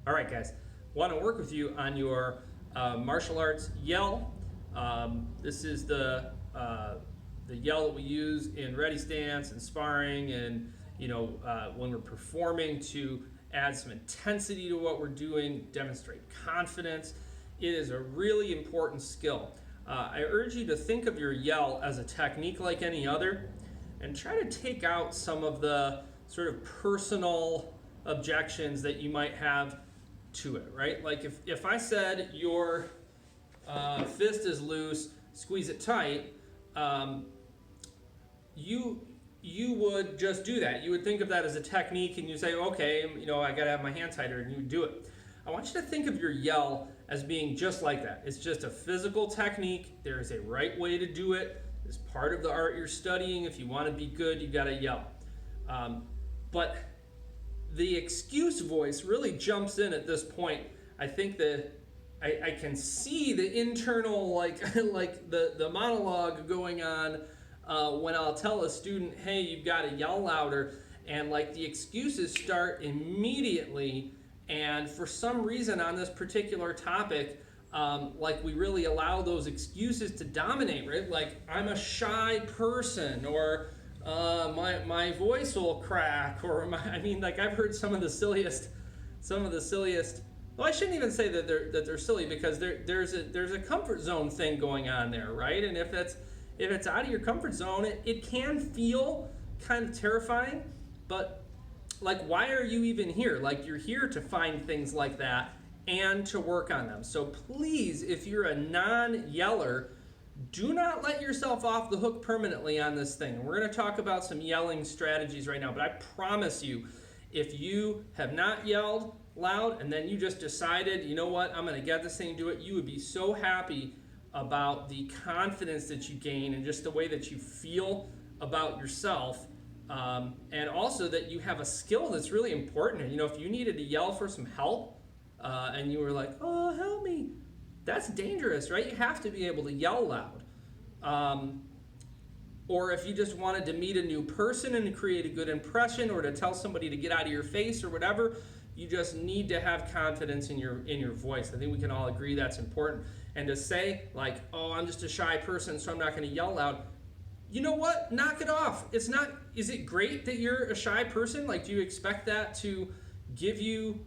All right, guys, want to work with you on your martial arts yell. This is the yell that we use in ready stance and sparring, and when we're performing to add some intensity to what we're doing, demonstrate confidence. It is a really important skill. I urge you to think of your yell as a technique like any other, and try to take out some of the sort of personal objections that you might have to it, right? Like if I said your fist is loose, squeeze it tight, you would just do that. You would think of that as a technique, and you say, okay, I gotta have my hand tighter, and you would do it. I want you to think of your yell as being just like that. It's just a physical technique. There is a right way to do it. It's part of the art you're studying. If you want to be good, you gotta yell. But the excuse voice really jumps in at this point. I think that I can see the internal like the monologue going on when I'll tell a student, hey, you've got to yell louder, and like the excuses start immediately. And for some reason on this particular topic, like we really allow those excuses to dominate, right? Like, I'm a shy person, or my voice will crack, or I've heard some of the silliest. Well, I shouldn't even say that they're silly, because there's a comfort zone thing going on there, right? And if it's out of your comfort zone, it can feel kind of terrifying, but like, why are you even here? Like, you're here to find things like that and to work on them. So please, if you're a non-yeller, do not let yourself off the hook permanently on this thing. We're going to talk about some yelling strategies right now, but I promise you, if you have not yelled loud and then you just decided, you know what, I'm going to get this thing and do it, you would be so happy about the confidence that you gain and just the way that you feel about yourself. And also that you have a skill that's really important. If you needed to yell for some help and you were like, oh, help me, that's dangerous, right? You have to be able to yell loud. Or if you just wanted to meet a new person and create a good impression, or to tell somebody to get out of your face or whatever, you just need to have confidence in your voice. I think we can all agree that's important. And to say like, oh, I'm just a shy person, so I'm not going to yell loud. You know what? Knock it off. Is it great that you're a shy person? Like, do you expect that to give you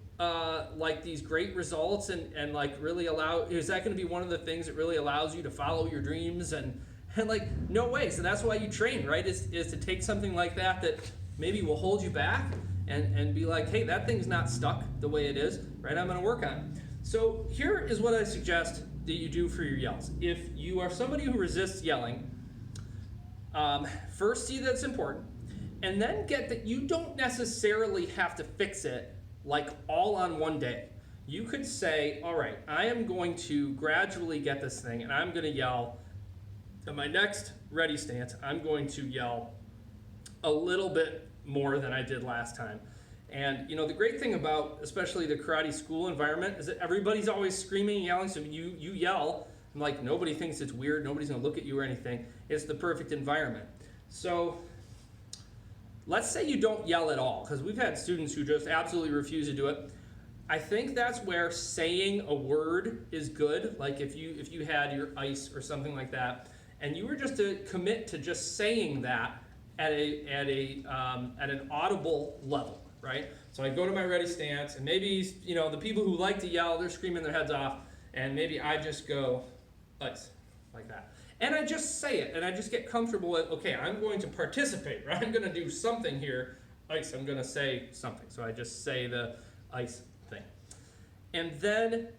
like these great results and like really is that going to be one of the things that really allows you to follow your dreams? And like, no way. So that's why you train, right? Is to take something like that maybe will hold you back and be like, hey, that thing's not stuck the way it is, right? I'm going to work on it. So here is what I suggest that you do for your yells. If you are somebody who resists yelling, first see that it's important, and then get that you don't necessarily have to fix it like all on one day. You could say, all right, I am going to gradually get this thing, and I'm going to yell. In my next ready stance, I'm going to yell a little bit more than I did last time. And the great thing about especially the karate school environment is that everybody's always screaming and yelling, so you yell. And like, nobody thinks it's weird, nobody's going to look at you or anything. It's the perfect environment. So let's say you don't yell at all, because we've had students who just absolutely refuse to do it. I think that's where saying a word is good. Like if you had your ice or something like that, and you were just to commit to just saying that at an audible level, right? So I go to my ready stance, and maybe the people who like to yell, they're screaming their heads off, and maybe I just go ice like that. And I just say it, and I just get comfortable with, okay, I'm going to participate, right? I'm going to do something here. Ice, I'm going to say something. So I just say the ice thing. And then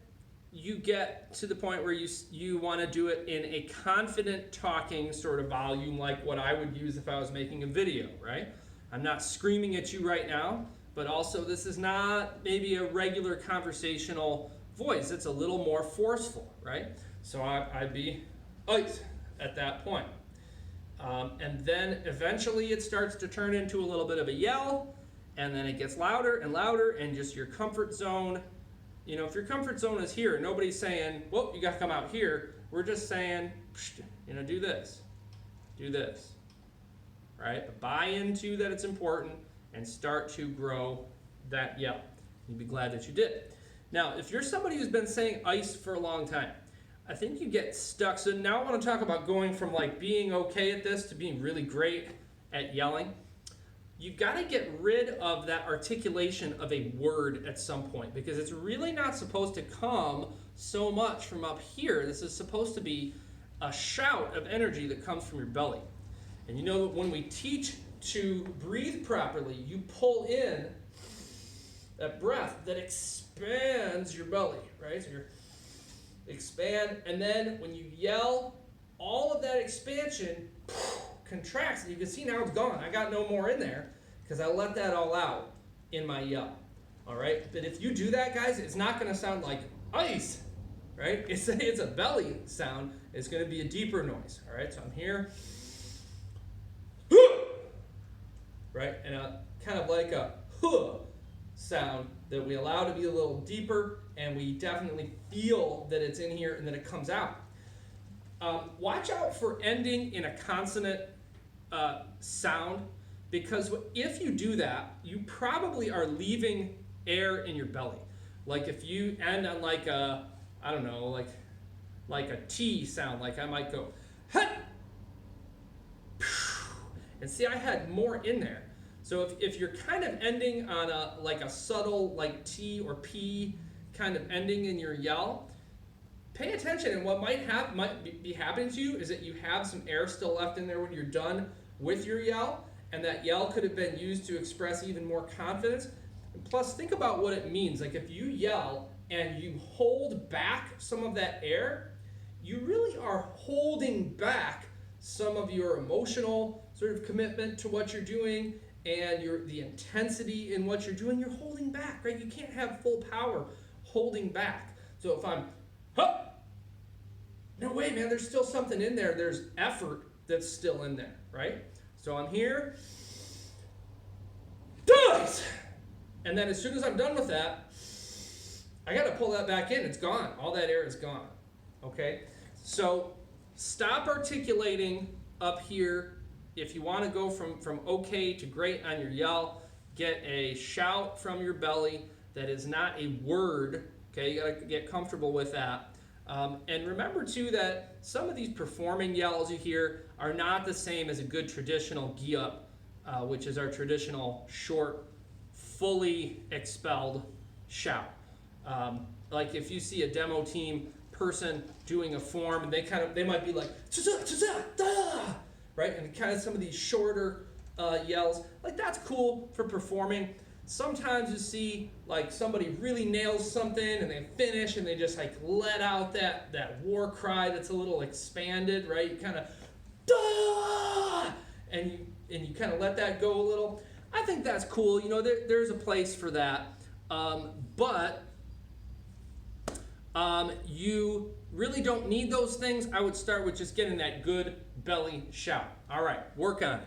you get to the point where you want to do it in a confident talking sort of volume, like what I would use if I was making a video, right? I'm not screaming at you right now, but also this is not maybe a regular conversational voice. It's a little more forceful, right? So I'd be ice at that point. And then eventually it starts to turn into a little bit of a yell, and then it gets louder and louder, and just your comfort zone. If your comfort zone is here, nobody's saying, well, you got to come out here. We're just saying, do this, right? Buy into that it's important and start to grow that yell. You'd be glad that you did. Now, if you're somebody who's been saying ice for a long time, I think you get stuck. So now I want to talk about going from like being okay at this to being really great at yelling. You've got to get rid of that articulation of a word at some point, because it's really not supposed to come so much from up here. This is supposed to be a shout of energy that comes from your belly. And you know that when we teach to breathe properly, you pull in that breath that expands your belly, right? So you're expand, and then when you yell, all of that expansion contracts, and you can see now it's gone. I got no more in there because I let that all out in my yell. All right, but if you do that, guys, it's not going to sound like ice, right? It's a belly sound. It's going to be a deeper noise. All right, so I'm here, right, and kind of like a huh sound that we allow to be a little deeper, and we definitely feel that it's in here and then it comes out. Watch out for ending in a consonant sound, because if you do that, you probably are leaving air in your belly. Like if you end on like a, I don't know, like a T sound, like I might go, hut, and see I had more in there. So if you're kind of ending on like a subtle like T or P kind of ending in your yell, pay attention, and what might be happening to you is that you have some air still left in there when you're done with your yell, and that yell could have been used to express even more confidence. And plus, think about what it means. Like if you yell and you hold back some of that air, you really are holding back some of your emotional sort of commitment to what you're doing and the intensity in what you're doing. You're holding back, right? You can't have full power holding back. So if I'm, huh, no way, man, there's still something in there. There's effort that's still in there, right? So I'm here, dies! And then as soon as I'm done with that, I got to pull that back in. It's gone. All that air is gone, okay? So stop articulating up here. If you want to go from okay to great on your yell, get a shout from your belly that is not a word, okay? You got to get comfortable with that. And remember, too, that some of these performing yells you hear are not the same as a good traditional gi-up, which is our traditional short, fully expelled shout. Like if you see a demo team person doing a form, and they might be like, right? And kind of some of these shorter yells, like that's cool for performing. Sometimes you see like somebody really nails something and they finish and they just like let out that war cry that's a little expanded, right? You kind of and you kind of let that go a little. I think that's cool. You know, there's a place for that, but you really don't need those things. I would start with just getting that good belly shout. All right, work on it.